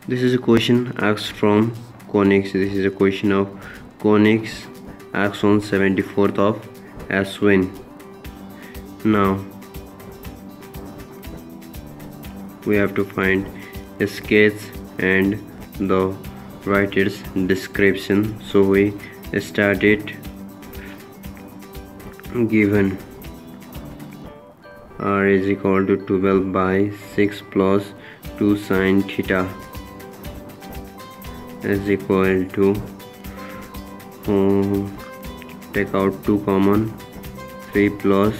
This is a question asked from Conic. This is a question of Conic asked on 74th of Aswin. Now we have to find a sketch and the write its description. So we start it. Given r is equal to 12 by 6 plus 2 sine theta is equal to take out 2 common, 3 plus,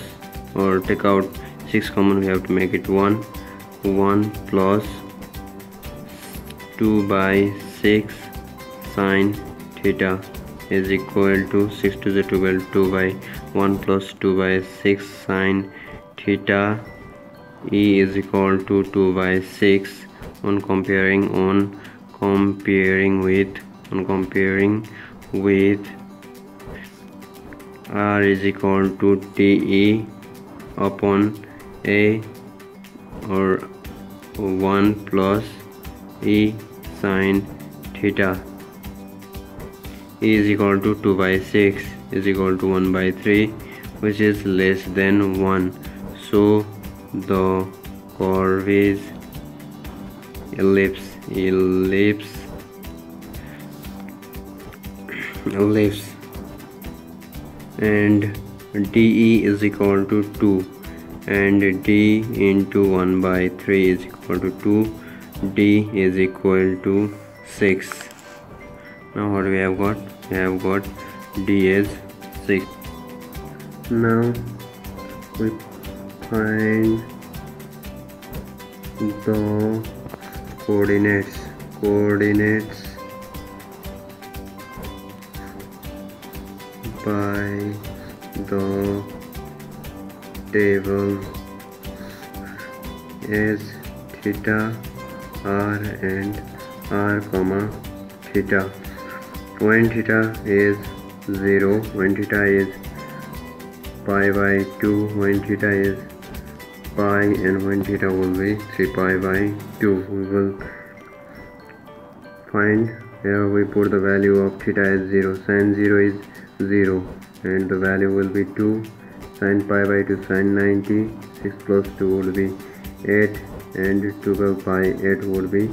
or take out 6 common, we have to make it 1 plus 2 by 6 sine theta is equal to 6 to the 12, 2 by 1 plus 2 by 6 sine theta. E is equal to 2 by 6 on comparing with r is equal to te upon a, or 1 plus e sine theta. E is equal to 2 by 6 is equal to 1 by 3, which is less than 1. So the curve is ellipse and DE is equal to 2 and D into 1 by 3 is equal to 2. D is equal to 6. Now what we have got? We have got D is 6. Now we find the coordinates by the table as theta, r and r comma theta. When theta is 0, when theta is pi by 2, when theta is pi, and when theta will be 3 pi by 2. We will find, here we put the value of theta as 0. Sin 0 is 0 and the value will be 2. Sin pi by 2, sin 90. 6 plus 2 would be 8 and 12 by 8 would be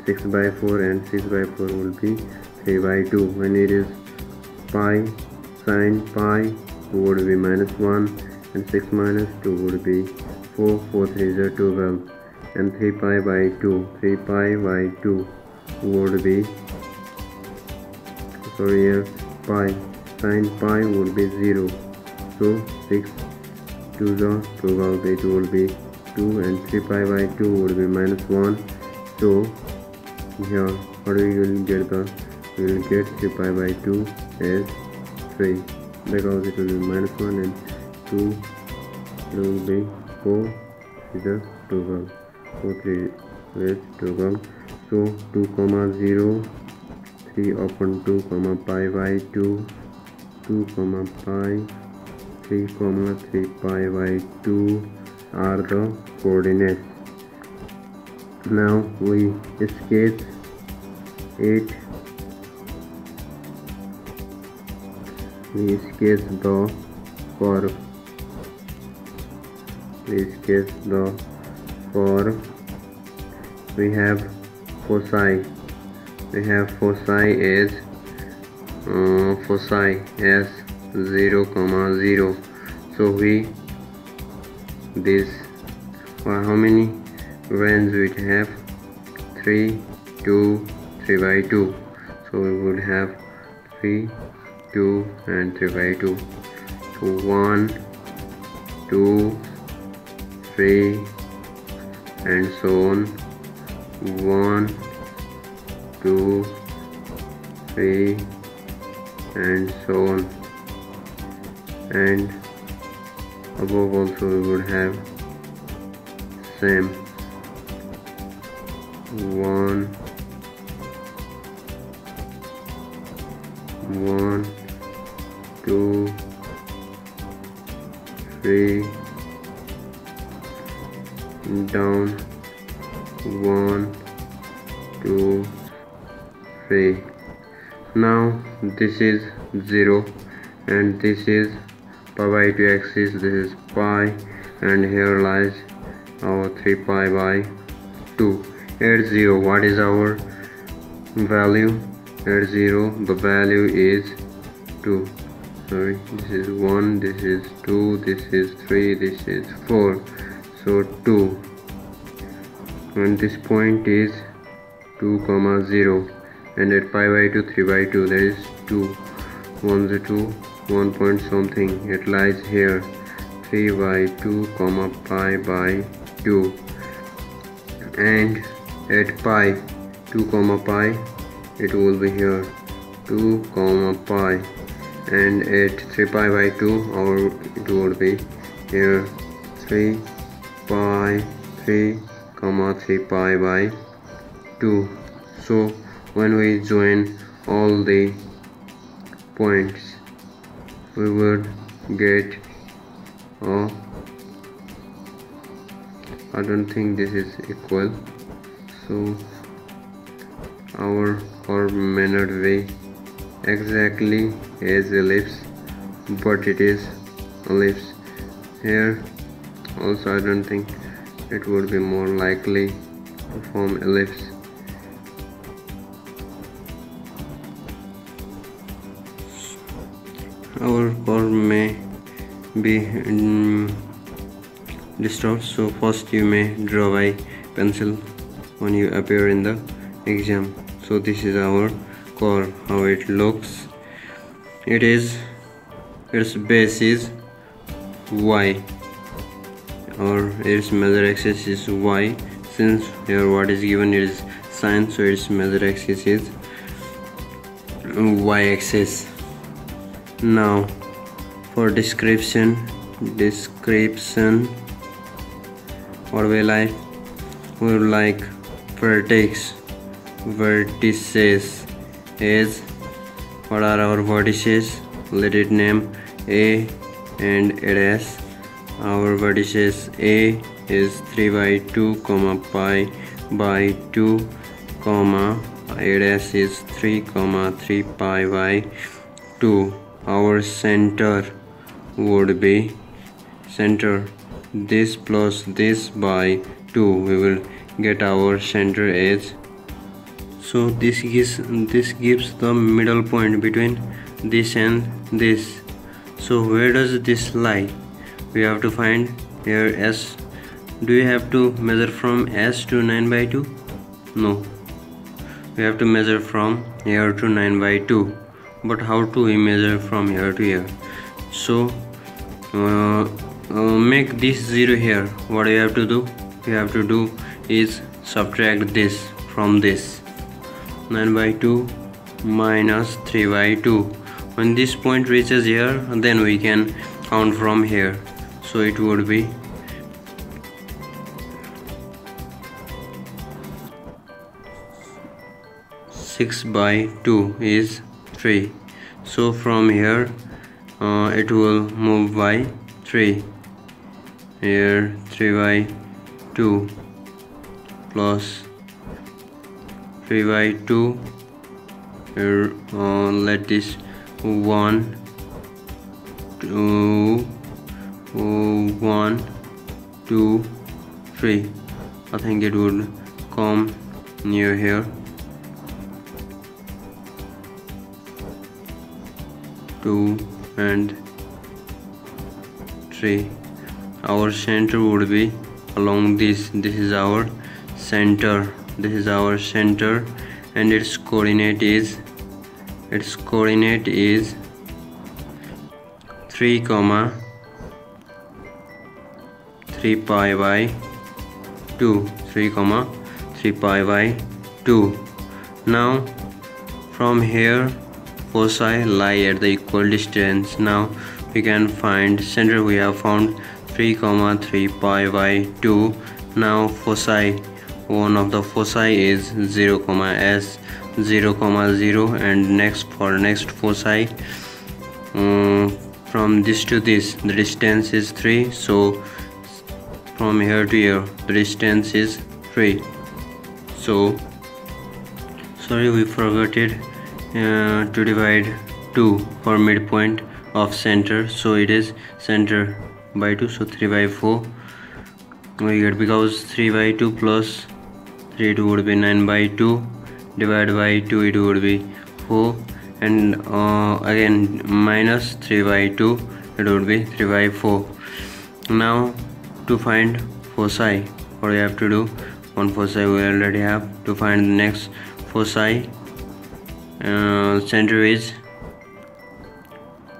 6 by 4 and 6 by 4 will be 3 by 2. When it is pi, sin pi would be minus 1 and 6 minus 2 would be 4. 4 3 is 12 and 3 pi by 2. 3 pi by 2 would be, sorry, here pi, sin pi would be 0. So 6 to the 12, it will be 2 and 3 pi by 2 would be minus 1. So here what we will get, we will get 3 pi by 2 as 3 because it will be minus 1 and 2 will be 4 is a 12. 4 3 is 12. So 2 comma 0, 3 upon 2 comma pi by 2, 2 comma pi, 3 comma 3 pi by 2 are the coordinates. Now we sketch it. We sketch the curve. We have foci. We have foci as 0, 0. So we how many range we have? 3, 2, 3 by 2. So we would have 3, 2 and 3 by 2. So 1, 2, 3 and so on. 1, 2, 3 and so on. And above also we would have same 1, 2, 3 down 1 2 3. Now this is 0 and this is pi by 2 axis, this is pi, and here lies our 3 pi by 2. At 0, what is our value? At 0 the value is 2. Sorry, this is 1, this is 2, this is 3, this is 4, so 2, and this point is 2, 0, and at pi by 2, 3 by 2, there is 2, 1 is 2, 1 point something, it lies here, 3 by 2, pi by 2, and at pi, 2, pi, it will be here, 2, pi, and at 3 pi by 2, it would be here, 3 pi, 3, 3 pi by 2. So when we join all the points, we would get I don't think this is equal, so our coordinate way exactly as ellipse, but it is ellipse. Here also I don't think it would be more likely to form ellipse. Our curve may be distorted, so first you may draw by pencil when you appear in the exam. So this is our curve, how it looks. Its base is y, or its major axis is y. Since here what is given is sine, so its major axis is y axis. Now for description, what we like? We would like vertices is, what are our vertices? Let it name A and A'. Our vertices A is 3 by 2, pi by 2, A' is 3, 3 pi by 2. Our center would be this plus this by 2, we will get our center edge. So this gives the middle point between this and this. So where does this lie? We have to find here S. Do you have to measure from S to 9 by 2? No, we have to measure from here to 9 by 2. But how to we measure from here to here? So make this 0 here. What you have to do? You have to do is subtract this from this. 9 by 2 minus 3 by 2. When this point reaches here, then we can count from here. So it would be 6 by 2 is 3. So from here it will move by 3. Here 3 by 2 plus 3 by 2. Here let this 1 2 1 2 3. I think it would come near here. 2 and 3. Our center would be along this. This is our center. This is our center, and its coordinate is 3, 3 pi by 2. 3, 3 pi by 2. Now from here foci lie at the equal distance. Now we can find center. We have found 3, 3 pi by 2. Now foci, one of the foci is 0, s 0, 0, and next foci from this to this the distance is 3. So from here to here the distance is 3. So sorry, we forgot it to divide 2 for midpoint of center, so it is center by 2, so 3 by 4 we get, because 3 by 2 plus 3 it would be 9 by 2, divided by 2 it would be 4, and again minus 3 by 2 it would be 3 by 4. Now to find foci, what we have to do, one foci we already have. To find the next foci, center is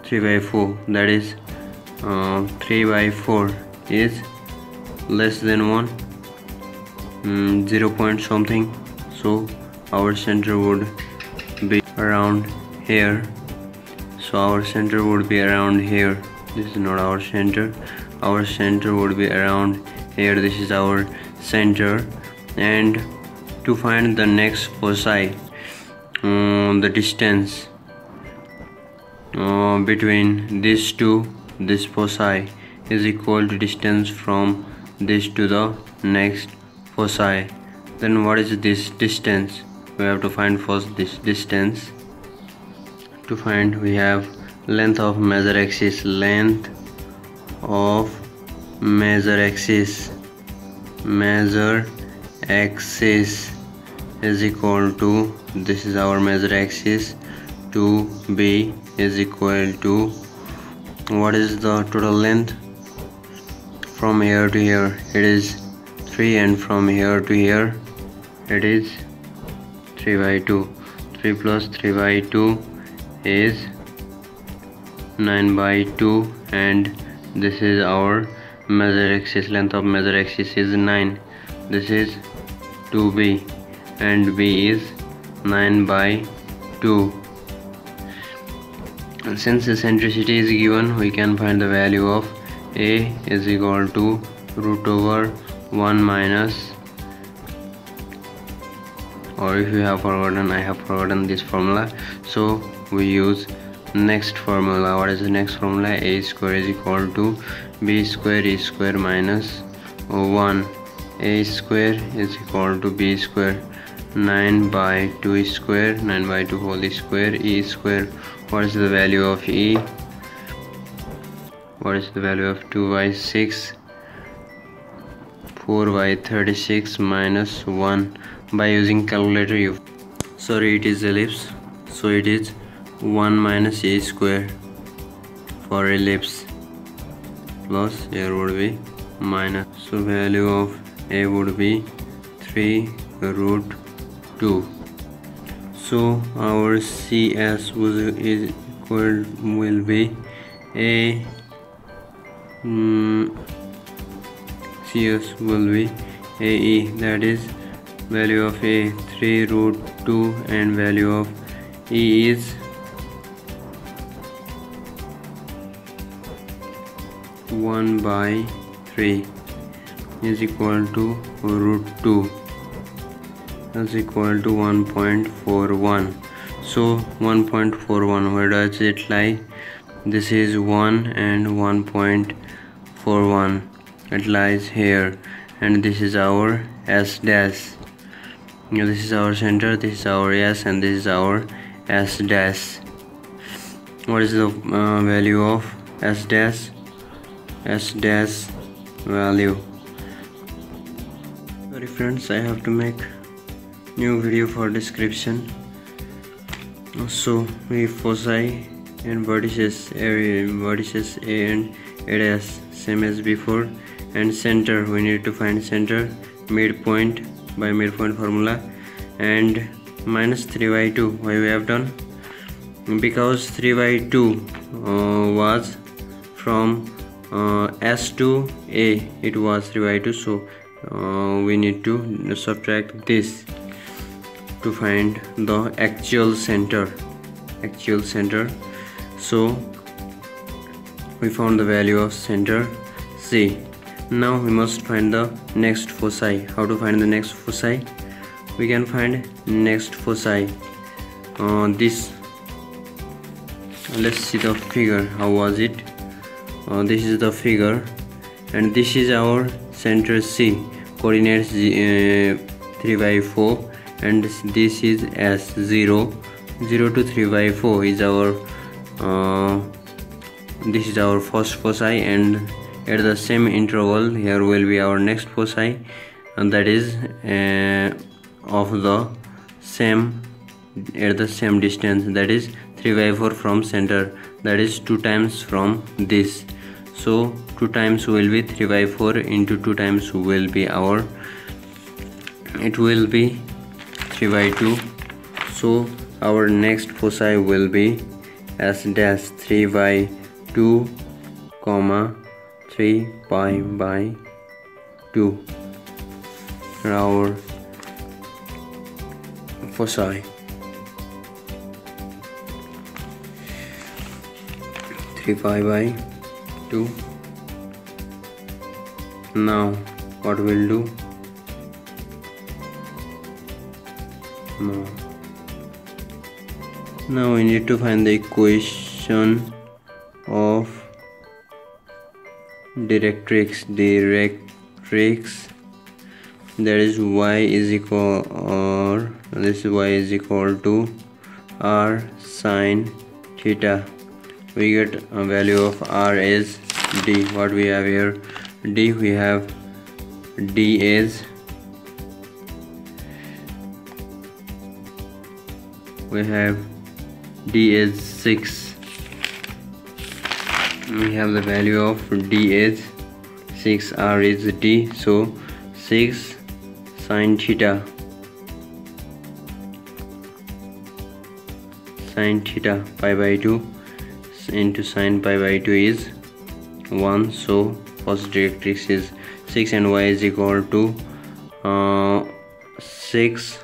3 by 4, that is 3 by 4 is less than 1, 0 point something, so our center would be around here. So our center would be around here. This is not our center would be around here. This is our center. And to find the next foci, the distance between this foci is equal to distance from this to the next foci. Then what is this distance? We have to find first this distance. To find, we have length of measure axis. Length of measure axis is equal to, this is our measure axis, 2b is equal to, what is the total length from here to here? It is 3, and from here to here it is 3 by 2. 3 plus 3 by 2 is 9 by 2, and this is our measure axis. Length of measure axis is 9. This is 2b, and b is 9 by 2. And since eccentricity is given, we can find the value of a is equal to root over 1 minus, or if you have forgotten, I have forgotten this formula, so we use next formula. What is the next formula? A square is equal to b square e square minus 1. A square is equal to b square, 9 by 2 square, 9 by 2 whole square, e square. What is the value of e? What is the value of 2 by 6? 4 by 36 minus 1. By using calculator, it is ellipse, so it is 1 minus a square for ellipse, plus here would be minus, so value of a would be 3 root 2. So our CS will be a CS will be AE, that is value of A 3 root 2, and value of E is 1 by 3 is equal to root 2 is equal to 1.41. So 1.41, where does it lie? This is 1 and 1.41, it lies here, and this is our S dash. This is our center, this is our S, and this is our S dash. What is the value of S dash? S dash value. Sorry friends, I have to make new video for description. So we foci and vertices A and A dash same as before, and center, we need to find center, midpoint by midpoint formula, and minus 3 by 2. Why we have done? Because 3 by 2 was from S to A, it was 3 by 2, so we need to subtract this to find the actual center. So we found the value of center C. Now we must find the next foci. How to find the next foci? We can find next foci. This, let's see the figure. How was it? This is the figure, and this is our center C, coordinates 3 by 4, and this is S 0 to 3 by 4 is our this is our first foci, and at the same interval here will be our next foci, and that is of the same at the same distance, that is 3 by 4 from center, that is 2 times from this. So 2 times will be 3 by 4 into 2 times will be our, it will be 3 by 2. So our next foci will be S dash 3 by 2 comma 3 pi by 2, our foci. 3 pi by 2. Now what we'll do, now we need to find the equation of directrix, that is y is equal, or this y is equal to r sine theta. We get a value of r is d. What we have here, d, we have d is, we have d is 6. We have the value of d is 6, r is d, so 6 sine theta, pi by 2 into sine pi by 2 is 1, so first directrix is 6, and y is equal to 6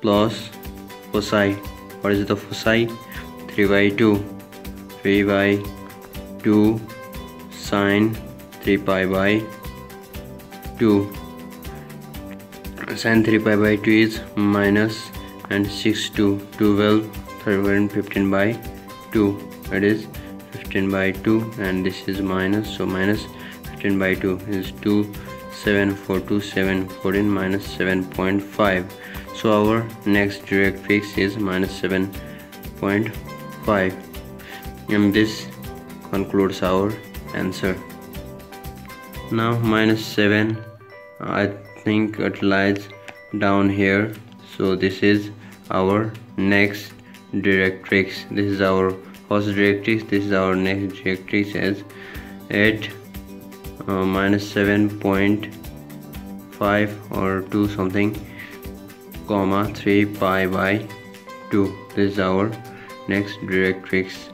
plus foci. What is the foci? 3 by 2 sine 3 pi by 2. Sine 3 pi by 2 is minus, and 6 to 12, 13, 15 by 2, that is 15 by 2, and this is minus, so minus 15 by 2 is 2, 7, 4, 2, 7, 14, minus 7.5. So our next directrix is minus 7.5, and this concludes our answer. Now minus 7, I think it lies down here, so this is our next directrix. This is our first directrix, this is our next directrix as at minus 7.5 or 2 something, comma 3 pi by 2. This is our next directrix.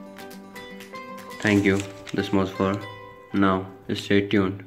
Thank you. This was for now. Stay tuned.